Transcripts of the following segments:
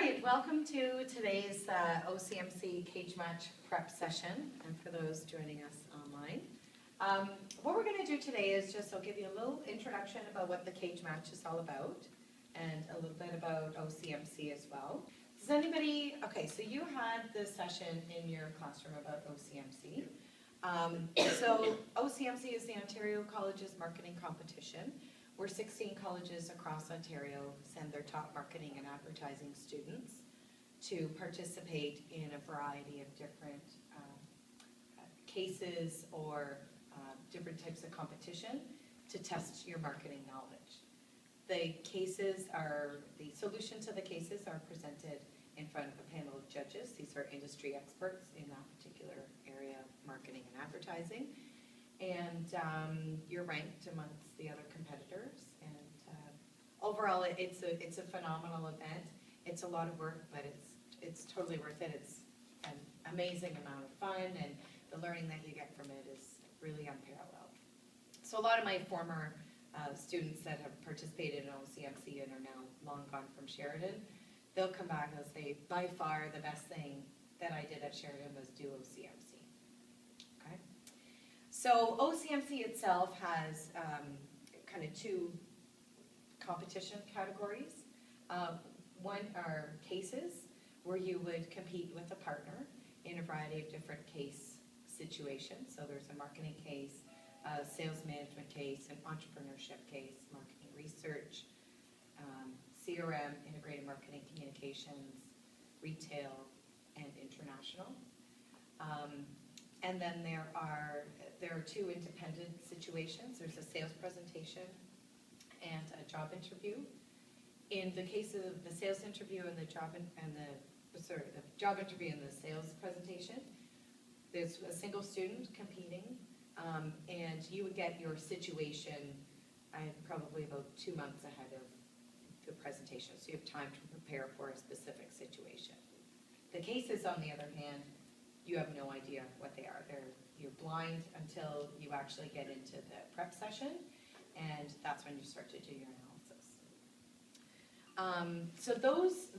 right, welcome to today's OCMC cage match prep session, and for those joining us online. What we're going to do today is I'll give you a little introduction about what the cage match is all about, and a little bit about OCMC as well. Does anybody, okay, so you had this session in your classroom about OCMC. So OCMC is the Ontario Colleges Marketing Competition, where 16 colleges across Ontario send their top marketing and advertising students to participate in a variety of different cases or different types of competition to test your marketing knowledge. The solutions to the cases are presented in front of a panel of judges. These are industry experts in that particular area of marketing and advertising. And you're ranked amongst the other competitors. And overall, it's a phenomenal event. It's a lot of work, but it's totally worth it. It's an amazing amount of fun, and the learning that you get from it is really unparalleled. So a lot of my former students that have participated in OCMC and are now long gone from Sheridan, they'll come back and they'll say, by far the best thing that I did at Sheridan was do OCMC. Okay? So OCMC itself has kind of two competition categories. One are cases, where you would compete with a partner in a variety of different case situations. So there's a marketing case, a sales management case, an entrepreneurship case, marketing research, CRM, integrated marketing communications, retail, and international. And then there are two independent situations. There's a sales presentation and a job interview. In the case of the sales interview and the job interview and the sales presentation, there's a single student competing, and you would get your situation probably about 2 months ahead of the presentation, so you have time to prepare for a specific situation. The cases, on the other hand, you have no idea what they are. You're blind until you actually get into the prep session, and that's when you start to do your analysis. So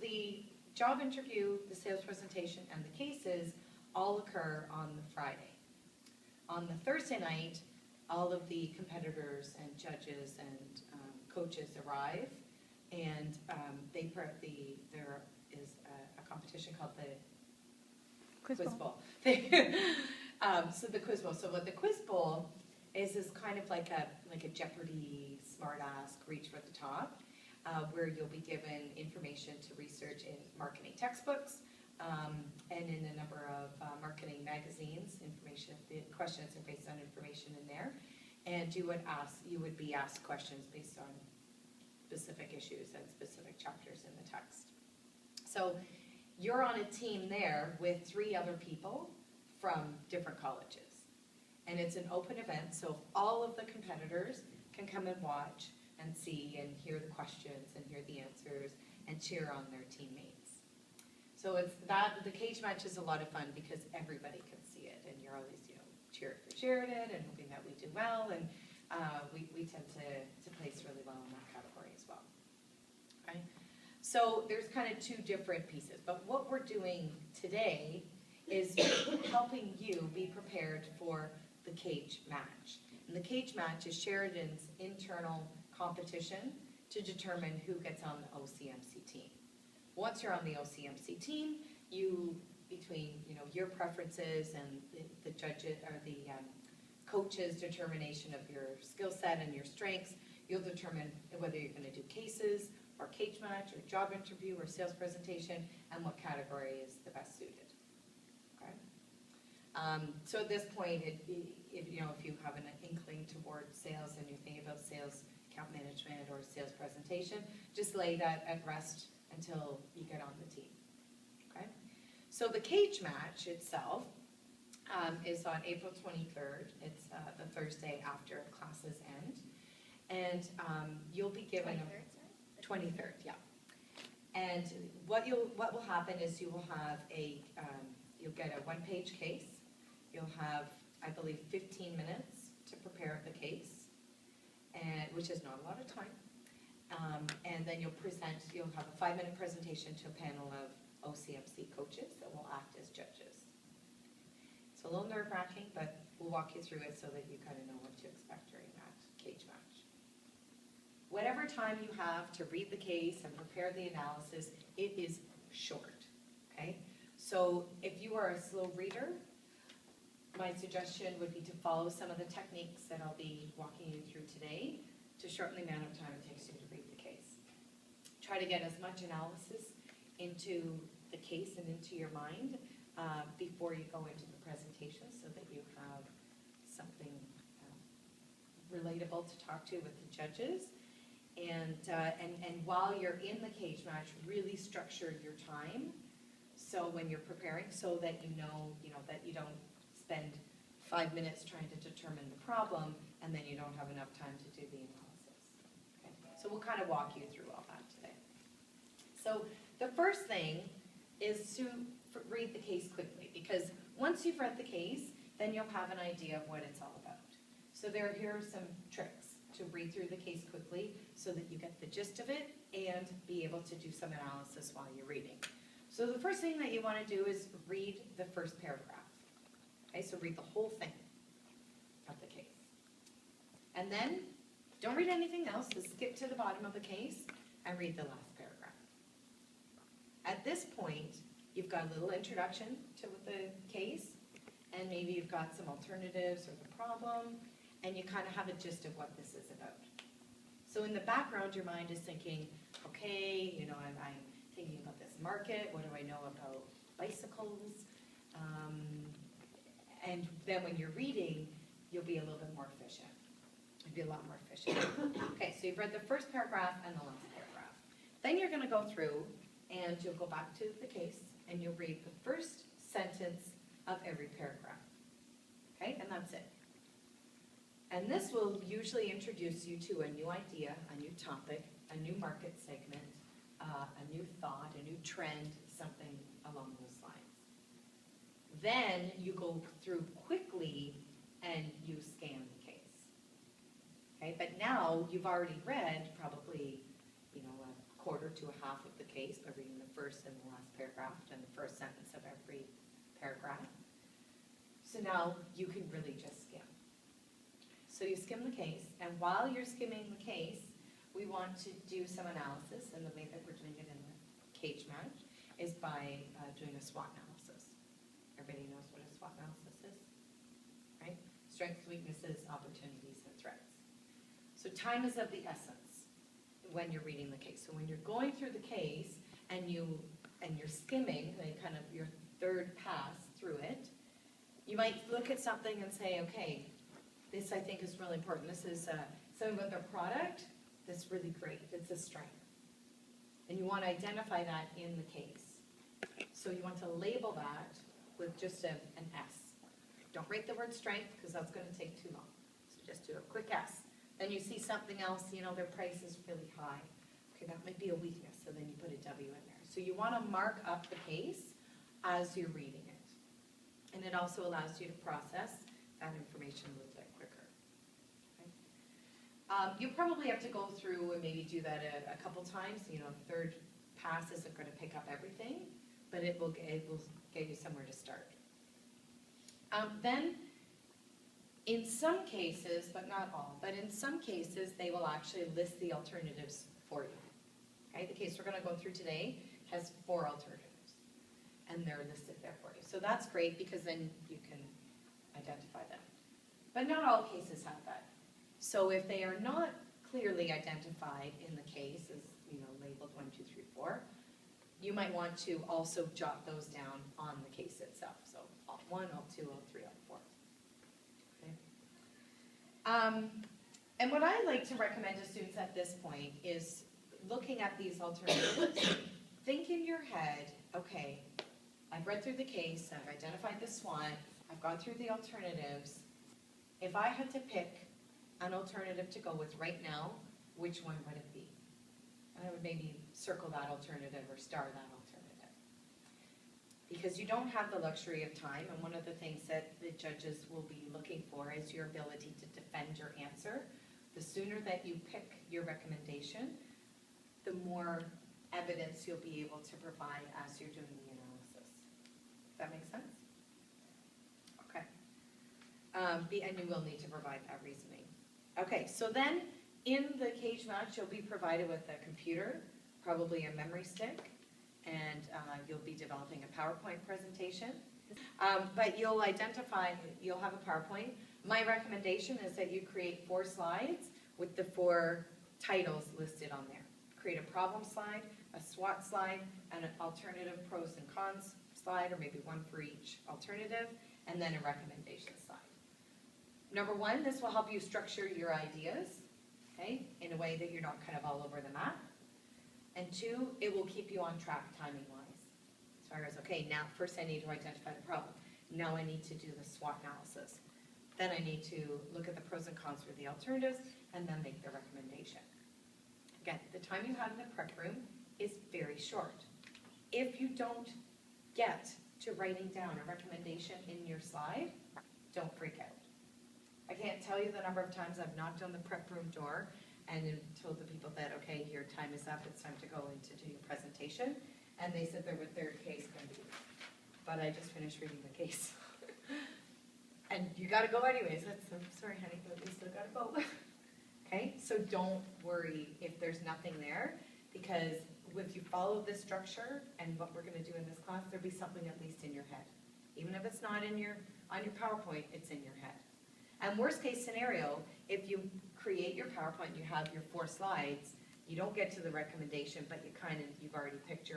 the job interview, the sales presentation, and the cases all occur on the Friday. On the Thursday night, all of the competitors and judges and coaches arrive, and there is a competition called the Quiz Bowl. So the Quiz Bowl. So what the Quiz Bowl is kind of like a Jeopardy, smart-ass, reach for the top, where you'll be given information to research in marketing textbooks and in a number of marketing magazines. The questions are based on information in there, and you would be asked questions based on specific issues and specific chapters in the text. So you're on a team there with 3 other people from different colleges. And it's an open event, so all of the competitors can come and watch and see and hear the questions and hear the answers and cheer on their teammates. So the cage match is a lot of fun because everybody can see it, and you're always cheering for Sheridan and hoping that we do well, and we tend to place really well in that category as well. Okay? So there's kind of 2 different pieces, but what we're doing today is helping you be prepared for the cage match. And the cage match is Sheridan's internal competition to determine who gets on the OCMC team. Once you're on the OCMC team, between your preferences and the judges or the coach's determination of your skill set and your strengths, you'll determine whether you're going to do cases or cage match or job interview or sales presentation, and what category is the best suited. Okay. So at this point, if you have an inkling towards sales and you're thinking about sales account management or sales presentation, just lay that at rest until you get on the team. Okay. So the cage match itself is on April 23rd. It's the Thursday after classes end, and you'll be given 23rd, yeah. And what will happen is you will have you'll get a 1-page case. You'll have, I believe, 15 minutes to prepare the case, which is not a lot of time. And then you'll have a 5-minute presentation to a panel of OCMC coaches that will act as judges. It's a little nerve-wracking, but we'll walk you through it so that you kind of know what to expect during that cage match. Whatever time you have to read the case and prepare the analysis, it is short, okay? So if you are a slow reader, my suggestion would be to follow some of the techniques that I'll be walking you through today to shorten the amount of time it takes you to read the case. Try to get as much analysis into the case and into your mind before you go into the presentation so that you have something relatable to talk to with the judges. And while you're in the cage match, really structure your time. So when you're preparing, so that you know that you don't spend 5 minutes trying to determine the problem, and then you don't have enough time to do the analysis. Okay? So we'll kind of walk you through all that today. So the first thing is to read the case quickly, because once you've read the case, then you'll have an idea of what it's all about. So here are some tricks to read through the case quickly so that you get the gist of it and be able to do some analysis while you're reading. So the first thing that you want to do is read the first paragraph. Okay, so read the whole thing of the case. And then don't read anything else, just skip to the bottom of the case and read the last paragraph. At this point, you've got a little introduction to the case, and maybe you've got some alternatives or the problem, and you kind of have a gist of what this is about. So in the background, your mind is thinking, okay, I'm thinking about this market, what do I know about bicycles? And then when you're reading, you'll be a little bit more efficient. You'll be a lot more efficient. Okay, so you've read the first paragraph and the last paragraph. Then you're going to go through and you'll go back to the case and you'll read the first sentence of every paragraph. Okay, and that's it. And this will usually introduce you to a new idea, a new topic, a new market segment, a new thought, a new trend, something along those lines. Then you go through quickly and you scan the case. Okay, but now you've already read probably, a quarter to a half of the case by reading the first and the last paragraph and the first sentence of every paragraph. So now you can really just skim. So you skim the case, and while you're skimming the case, we want to do some analysis, and the way that we're doing it in the cage match is by doing a SWOT analysis. Everybody knows what a SWOT analysis is, right? Strengths, weaknesses, opportunities, and threats. So time is of the essence when you're reading the case. So when you're going through the case and you're skimming, kind of your third pass through it, you might look at something and say, okay, this I think is really important. This is something about their product that's really great. It's a strength. And you want to identify that in the case. So you want to label that with just an S. Don't write the word strength because that's going to take too long. So just do a quick S. Then you see something else, their price is really high. Okay, that might be a weakness, so then you put a W in there. So you want to mark up the case as you're reading it. And it also allows you to process that information a little bit quicker. Okay? You probably have to go through and maybe do that a couple times. Third pass isn't going to pick up everything, but it will get you somewhere to start. Then, in some cases, but not all, but in some cases, they will actually list the alternatives for you. Okay, the case we're going to go through today has 4 alternatives, and they're listed there for you. So that's great because then you can identify them. But not all cases have that. So if they are not clearly identified in the case as labeled 1, 2, 3, 4, you might want to also jot those down on the case itself. So alt 1, alt 2, alt 3, alt 4. Okay. And what I like to recommend to students at this point is looking at these alternatives. Think in your head, okay, I've read through the case, I've identified the SWOT, I've gone through the alternatives. If I had to pick an alternative to go with right now, which one would it be? I would maybe circle that alternative or star that alternative. Because you don't have the luxury of time, and one of the things that the judges will be looking for is your ability to defend your answer. The sooner that you pick your recommendation, the more evidence you'll be able to provide as you're doing the analysis. Does that make sense? Okay. And you will need to provide that reasoning. Okay, so then in the cage match, you'll be provided with a computer, probably a memory stick, and you'll be developing a PowerPoint presentation. But you'll have a PowerPoint. My recommendation is that you create 4 slides with the 4 titles listed on there. Create a problem slide, a SWOT slide, and an alternative pros and cons slide, or maybe one for each alternative, and then a recommendation slide. Number 1, this will help you structure your ideas, okay, in a way that you're not kind of all over the map. And 2, it will keep you on track timing-wise. As far as, okay, now first I need to identify the problem. Now I need to do the SWOT analysis. Then I need to look at the pros and cons for the alternatives, and then make the recommendation. Again, the time you have in the prep room is very short. If you don't get to writing down a recommendation in your slide, don't freak out. I can't tell you the number of times I've knocked on the prep room door and told the people that, okay, your time is up, it's time to go in to do your presentation. And they said there with their case going to be, but I just finished reading the case. And you gotta go anyways. I'm sorry, honey, but we still gotta go. Okay, so don't worry if there's nothing there, because if you follow this structure and what we're gonna do in this class, there'll be something at least in your head. Even if it's not on your PowerPoint, it's in your head. And worst case scenario, if you create your PowerPoint, you have your 4 slides, you don't get to the recommendation, but you've already picked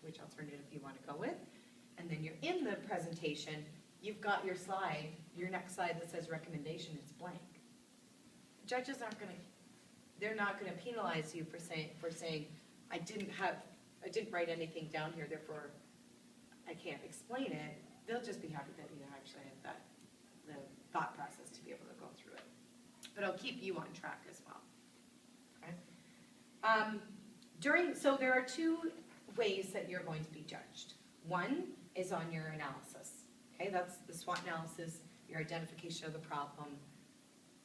which alternative you want to go with, and then you're in the presentation, you've got your slide, your next slide that says recommendation, it's blank. Judges they're not gonna penalize you for saying, I didn't write anything down here, therefore I can't explain it. They'll just be happy that you actually have the thought process to be able to go through it. But it'll keep you on track as well. Okay? So there are 2 ways that you're going to be judged. One is on your analysis. Okay, that's the SWOT analysis, your identification of the problem,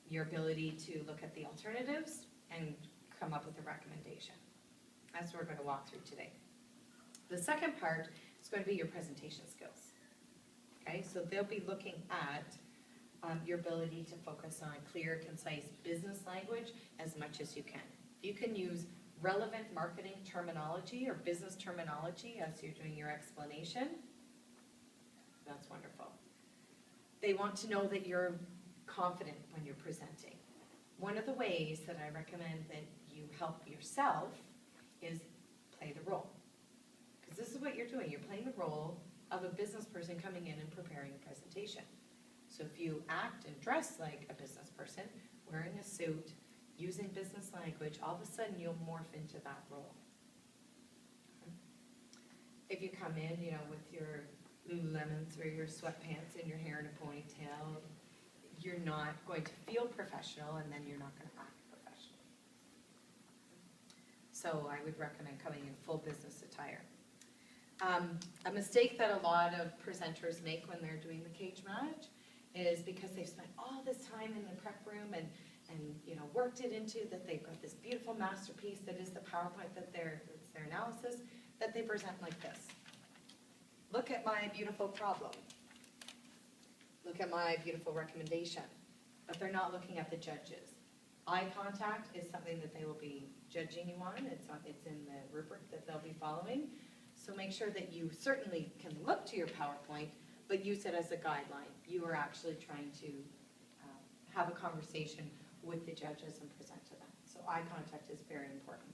your ability to look at the alternatives and come up with a recommendation. That's what we're going to walk through today. The second part is going to be your presentation skills. Okay, so they'll be looking at your ability to focus on clear, concise business language as much as you can. You can use relevant marketing terminology or business terminology as you're doing your explanation. That's wonderful. They want to know that you're confident when you're presenting. One of the ways that I recommend that you help yourself is play the role. Because this is what you're doing. You're playing the role of a business person coming in and preparing a presentation. So if you act and dress like a business person, wearing a suit, using business language, all of a sudden you'll morph into that role. If you come in, with your Lululemons or your sweatpants and your hair in a ponytail, you're not going to feel professional, and then you're not going to act professional. So I would recommend coming in full business attire. A mistake that a lot of presenters make when they're doing the cage match is because they've spent all this time in the prep room and worked it into that they've got this beautiful masterpiece that is the PowerPoint that's their analysis, that they present like this. Look at my beautiful problem. Look at my beautiful recommendation. But they're not looking at the judges. Eye contact is something that they will be judging you on. It's in the rubric that they'll be following. So make sure that you certainly can look to your PowerPoint, but use it as a guideline. You are actually trying to have a conversation with the judges and present to them. So eye contact is very important.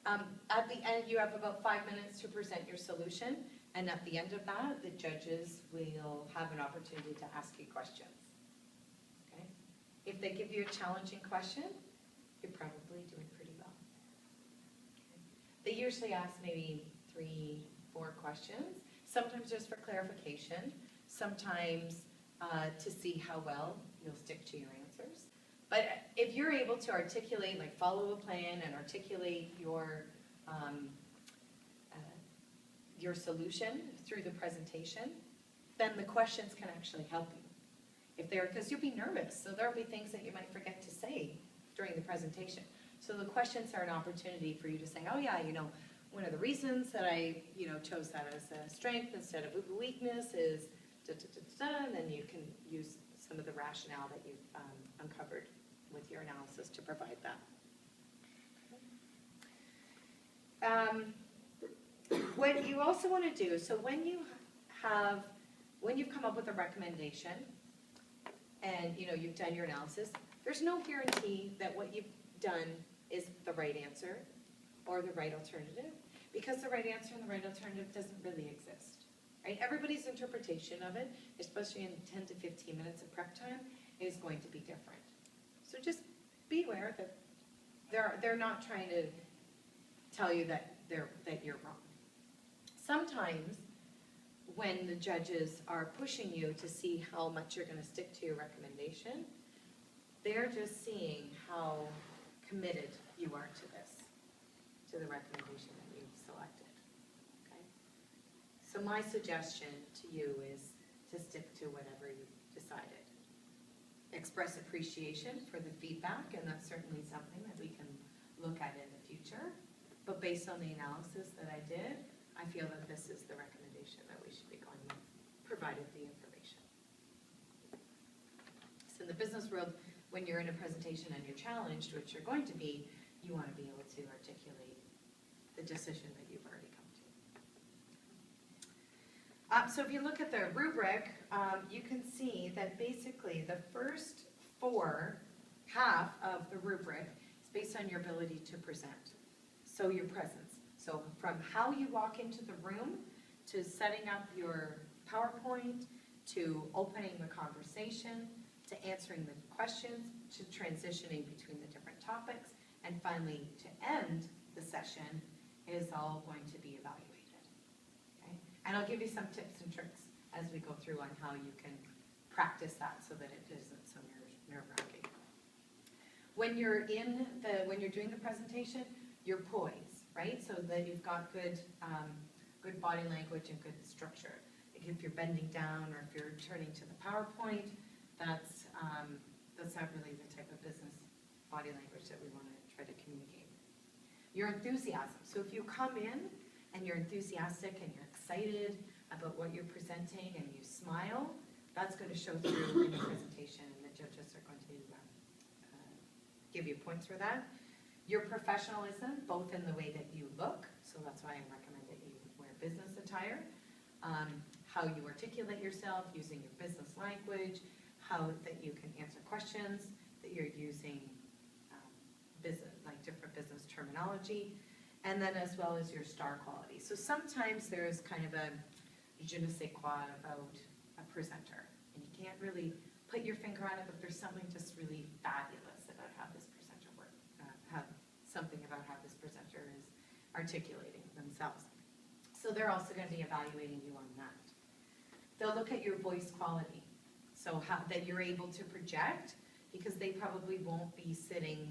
At the end, you have about 5 minutes to present your solution, and at the end of that, the judges will have an opportunity to ask you questions. Okay? If they give you a challenging question, you're probably doing pretty well. Okay? They usually ask maybe 3, 4 questions, sometimes just for clarification, sometimes to see how well you'll stick to your answers. But if you're able to articulate, follow a plan and articulate your solution through the presentation, then the questions can actually help you. Because you'll be nervous, so there'll be things that you might forget to say during the presentation. So the questions are an opportunity for you to say, oh yeah, one of the reasons that I, chose that as a strength instead of a weakness is da, and then you can use some of the rationale that you've uncovered with your analysis to provide that. What you also want to do, so when you've come up with a recommendation and you've done your analysis, there's no guarantee that what you've done is the right answer or the right alternative, because the right answer and the right alternative doesn't really exist, right? Everybody's interpretation of it, especially in 10 to 15 minutes of prep time, is going to be different. So just be aware that they're not trying to tell you that you're wrong. Sometimes when the judges are pushing you to see how much you're going to stick to your recommendation, they're just seeing how committed you are to the recommendation that you've selected. Okay? So my suggestion to you is to stick to whatever you've decided. Express appreciation for the feedback, and that's certainly something that we can look at in the future. But based on the analysis that I did, I feel that this is the recommendation that we should be going with, provided the information. So in the business world, when you're in a presentation and you're challenged, which you're going to be, you want to be able to articulate the decision that you've already come to. So if you look at the rubric, you can see that basically the first half of the rubric is based on your ability to present. So your presence. So from how you walk into the room, to setting up your PowerPoint, to opening the conversation, to answering the questions, to transitioning between the different topics, and finally to end the session is all going to be evaluated. Okay? And I'll give you some tips and tricks as we go through on how you can practice that so that it isn't so nerve-wracking. When you're doing the presentation, you're poised, right? So that you've got good body language and good structure. If you're bending down or if you're turning to the PowerPoint, that's not really the type of business body language that we want to try to communicate. Your enthusiasm. So if you come in and you're enthusiastic and you're excited about what you're presenting and you smile, that's going to show through in the presentation, and the judges are going to give you points for that. Your professionalism, both in the way that you look, so that's why I recommend that you wear business attire, how you articulate yourself using your business language, how that you can answer questions, that you're using different business terminology, and then as well as your star quality. So sometimes there's kind of a je ne sais quoi about a presenter, and you can't really put your finger on it, but there's something just really fabulous about how this presenter works, something about how this presenter is articulating themselves. So they're also going to be evaluating you on that. They'll look at your voice quality, so how that you're able to project, because they probably won't be sitting,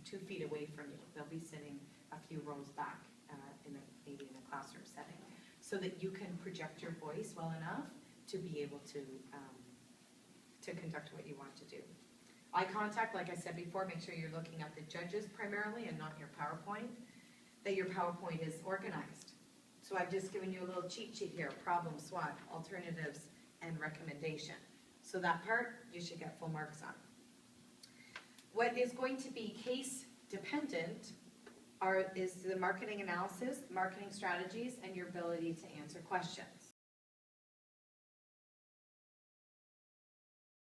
2 feet away from you. They'll be sitting a few rows back, maybe in a classroom setting, so that you can project your voice well enough to be able to conduct what you want to do. Eye contact, like I said before, make sure you're looking at the judges primarily and not your PowerPoint, that your PowerPoint is organized. So I've just given you a little cheat sheet here: problem, SWOT, alternatives, and recommendation. So that part, you should get full marks on. What is going to be case dependent is the marketing analysis, marketing strategies, and your ability to answer questions.